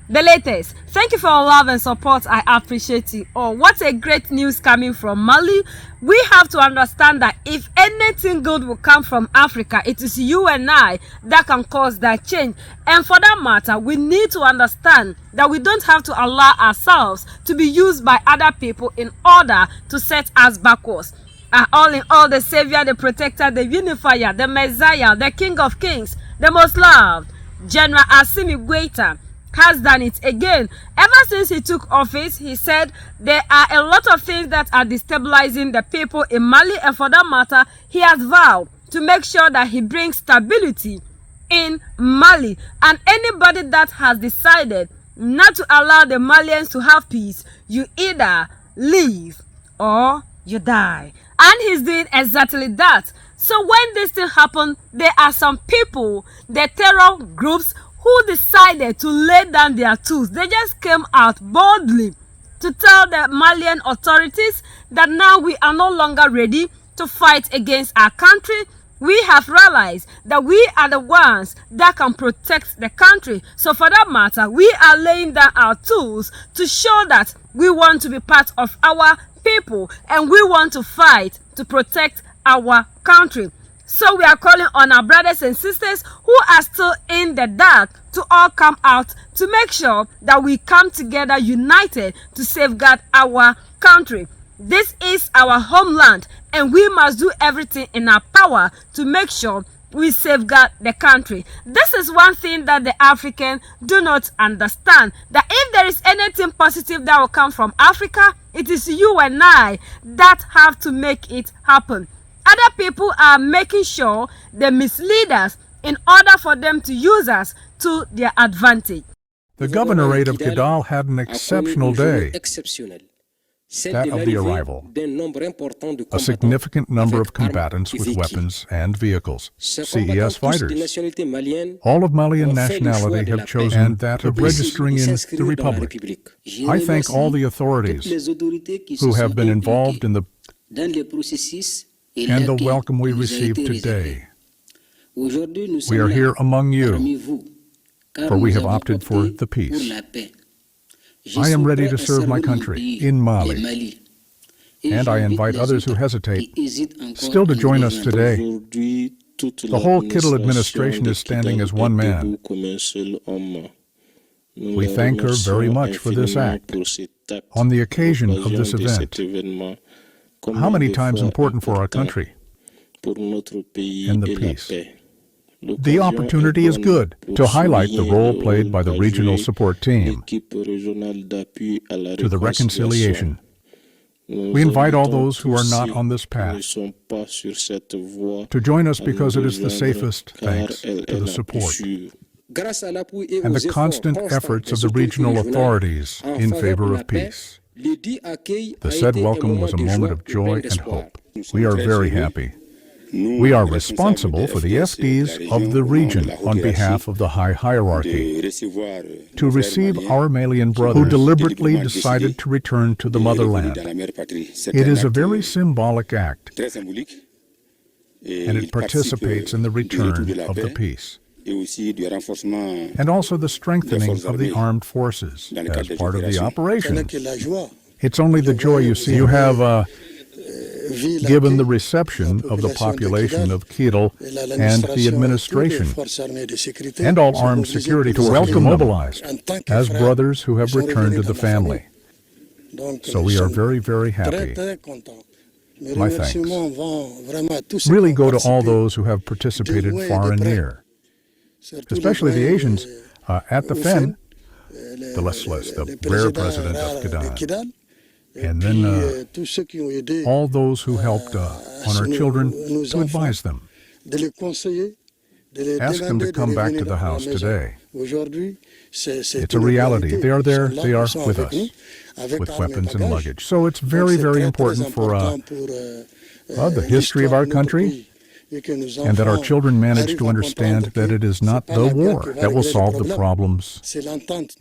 The latest. Thank you for your love and support. I appreciate it. Oh, what a great news coming from Mali. We have to understand that if anything good will come from Africa, it is you and I that can cause that change. And for that matter, we need to understand that we don't have to allow ourselves to be used by other people in order to set us backwards. All in all, the Savior, the Protector, the Unifier, the Messiah, the King of Kings, the most loved, General Assimi Goïta, has done it again. Ever since he took office, he said there are a lot of things that are destabilizing the people in Mali, and for that matter, he has vowed to make sure that he brings stability in Mali. And anybody that has decided not to allow the Malians to have peace, you either leave or you die. And he's doing exactly that. So when this thing happened, there are some people, the terror groups, who decided to lay down their tools. They just came out boldly to tell the Malian authorities that now we are no longer ready to fight against our country. We have realized that we are the ones that can protect the country. So for that matter, we are laying down our tools to show that we want to be part of our people and we want to fight to protect our country. So we are calling on our brothers and sisters who are still in the dark to all come out to make sure that we come together united to safeguard our country. This is our homeland and we must do everything in our power to make sure we safeguard the country. This is one thing that the Africans do not understand, that if there is anything positive that will come from Africa, it is you and I that have to make it happen. Other people are making sure they mislead us in order for them to use us to their advantage. The governorate of Kidal had an exceptional day, that of the arrival. A significant number of combatants with weapons and vehicles, CES fighters. All of Malian nationality have chosen that of registering in the Republic. I thank all the authorities who have been involved in the and the welcome we received today. We are here among you, for we have opted for the peace. I am ready to serve my country in Mali, and I invite others who hesitate still to join us today. The whole Kidal administration is standing as one man. We thank her very much for this act on the occasion of this event. How many times important for our country and the peace. The opportunity is good to highlight the role played by the regional support team to the reconciliation. We invite all those who are not on this path to join us because it is the safest thanks to the support and the constant efforts of the regional authorities in favor of peace. The said welcome was a moment of joy and hope. We are very happy. We are responsible for the FDs of the region on behalf of the high hierarchy to receive our Malian brothers who deliberately decided to return to the motherland. It is a very symbolic act, and it participates in the return of the peace and also the strengthening of the armed forces as part of the operation. It's only the joy you see. You have given the reception of the population of Kidal and the administration and all armed security to welcome mobilized as brothers who have returned to the family. So we are very, very happy. My thanks really go to all those who have participated far and near, especially the Asians at the FEN, the rare president of Kidal, and then all those who helped on our children to advise them. Ask them to come back to the house today. It's a reality. They are there, they are with us, with weapons and luggage. So it's very, very important for the history of our country, and that our children manage to understand that it is not the war that will solve the problems.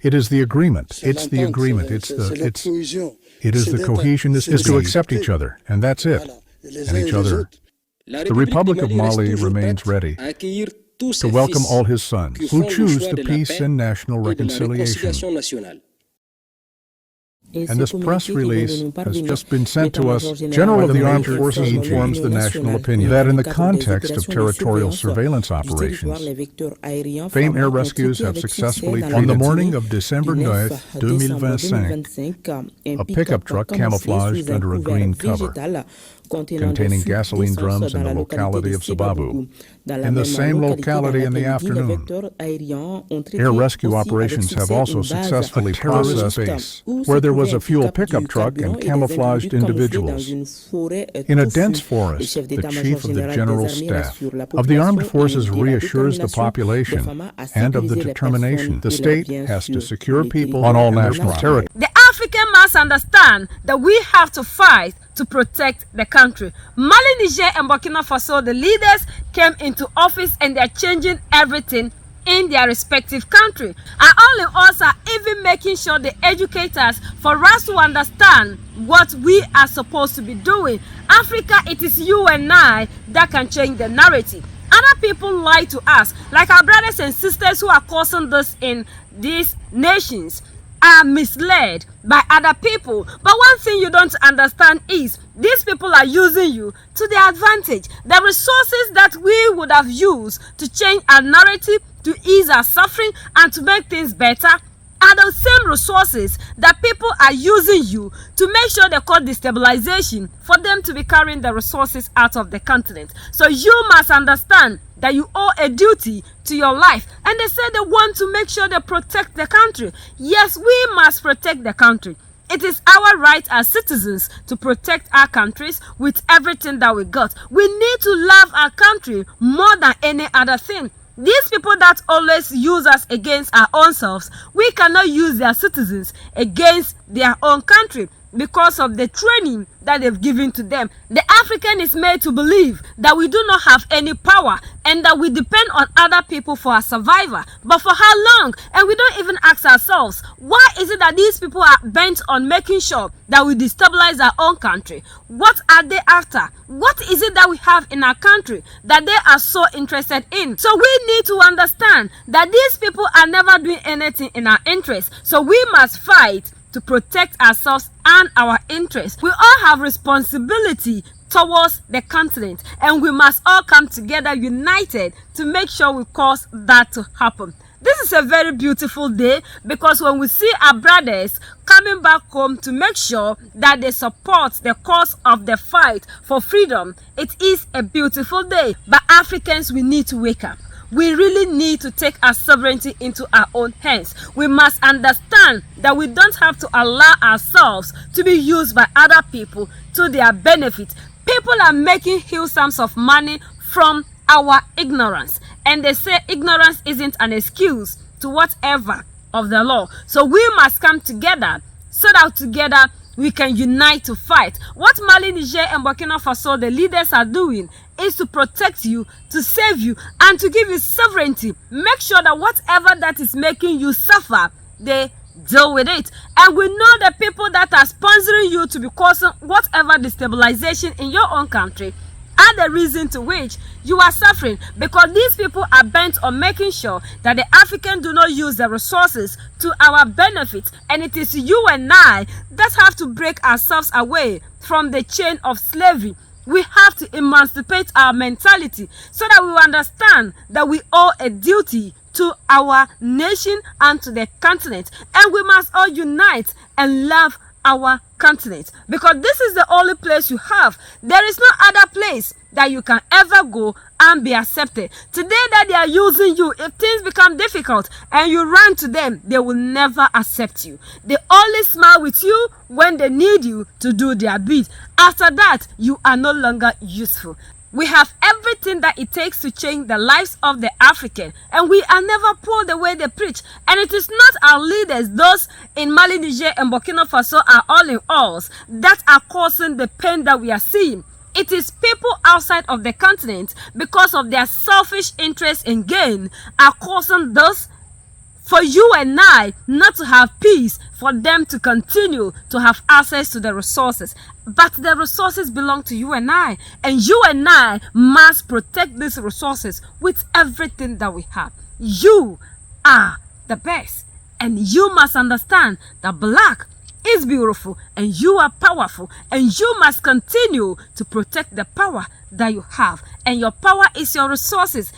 It is the agreement. It's the agreement. It is the cohesion is to accept each other, and that's it, and each other. The Republic of Mali remains ready to welcome all his sons who choose the peace and national reconciliation. And this press release has just been sent to us. General of the Armed Forces informs the national opinion that in the context of territorial surveillance operations, FAME air rescues have successfully, on the morning of December 9, 2025, a pickup truck camouflaged under a green cover, containing gasoline drums in the locality of Sababu. In the same locality in the afternoon, air rescue operations have also successfully processed base, where there was a fuel pickup truck and camouflaged individuals. In a dense forest, the Chief of the General Staff of the Armed Forces reassures the population and of the determination the state has to secure people on all national territory. The African must understand that we have to fight to protect the country. Mali, Niger, and Burkina Faso, the leaders came into office and they're changing everything in their respective country. And all in all are even making sure they educate us for us to understand what we are supposed to be doing. Africa, it is you and I that can change the narrative. Other people lie to us, like our brothers and sisters who are causing this in these nations are misled by other people. But one thing you don't understand is these people are using you to their advantage. The resources that we would have used to change our narrative, to ease our suffering, and to make things better are the same resources that people are using you to make sure they cause destabilization for them to be carrying the resources out of the continent. So you must understand that you owe a duty to your life. And they say they want to make sure they protect the country. Yes, we must protect the country. It is our right as citizens to protect our countries with everything that we got. We need to love our country more than any other thing. These people that always use us against our own selves, we cannot use their citizens against their own country because of the training that they've given to them. The African is made to believe that we do not have any power and that we depend on other people for our survival. But for how long? And we don't even ask ourselves, why is it that these people are bent on making sure that we destabilize our own country? What are they after? What is it that we have in our country that they are so interested in? So we need to understand that these people are never doing anything in our interest. So we must fight to protect ourselves and our interests. We all have responsibility towards the continent, and we must all come together united to make sure we cause that to happen. This is a very beautiful day because when we see our brothers coming back home to make sure that they support the cause of the fight for freedom, it is a beautiful day. But Africans, we need to wake up. We really need to take our sovereignty into our own hands. We must understand that we don't have to allow ourselves to be used by other people to their benefit. People are making huge sums of money from our ignorance. And they say ignorance isn't an excuse to whatever of the law. So we must come together so that together we can unite to fight. What Mali, Niger, and Burkina Faso, the leaders, are doing is to protect you, to save you, and to give you sovereignty. Make sure that whatever that is making you suffer, they deal with it. And we know the people that are sponsoring you to be causing whatever destabilization in your own country are the reason to which you are suffering, because these people are bent on making sure that the African do not use the resources to our benefit. And it is you and I that have to break ourselves away from the chain of slavery. We have to emancipate our mentality so that we understand that we owe a duty to our nation and to the continent. And we must all unite and love our continent, because this is the only place you have. There is no other place that you can ever go and be accepted. Today that they are using you, if things become difficult and you run to them, they will never accept you. They only smile with you when they need you to do their bid. After that, you are no longer useful. We have everything that it takes to change the lives of the African, and we are never poor the way they preach. And it is not our leaders, those in Mali, Niger, and Burkina Faso are all in alls, that are causing the pain that we are seeing. It is people outside of the continent, because of their selfish interest and gain, are causing this for you and I not to have peace, for them to continue to have access to the resources. But the resources belong to you and I must protect these resources with everything that we have. You are the best, and you must understand that black is beautiful and you are powerful, and you must continue to protect the power that you have, and your power is your resources.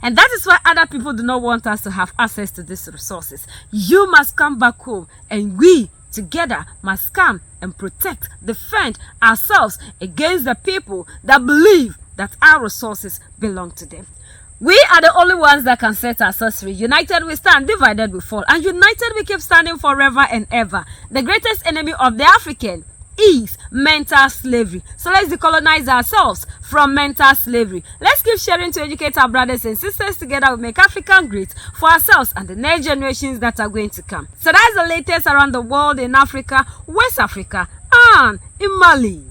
And that is why other people do not want us to have access to these resources. You must come back home, and we together must come and protect, defend ourselves against the people that believe that our resources belong to them. We are the only ones that can set ourselves free. United we stand, divided we fall. And united we keep standing forever and ever. The greatest enemy of the African is mental slavery. So let's decolonize ourselves from mental slavery. Let's keep sharing to educate our brothers and sisters. Together we make Africa great for ourselves and the next generations that are going to come. So that's the latest around the world, in Africa, West Africa, and in Mali.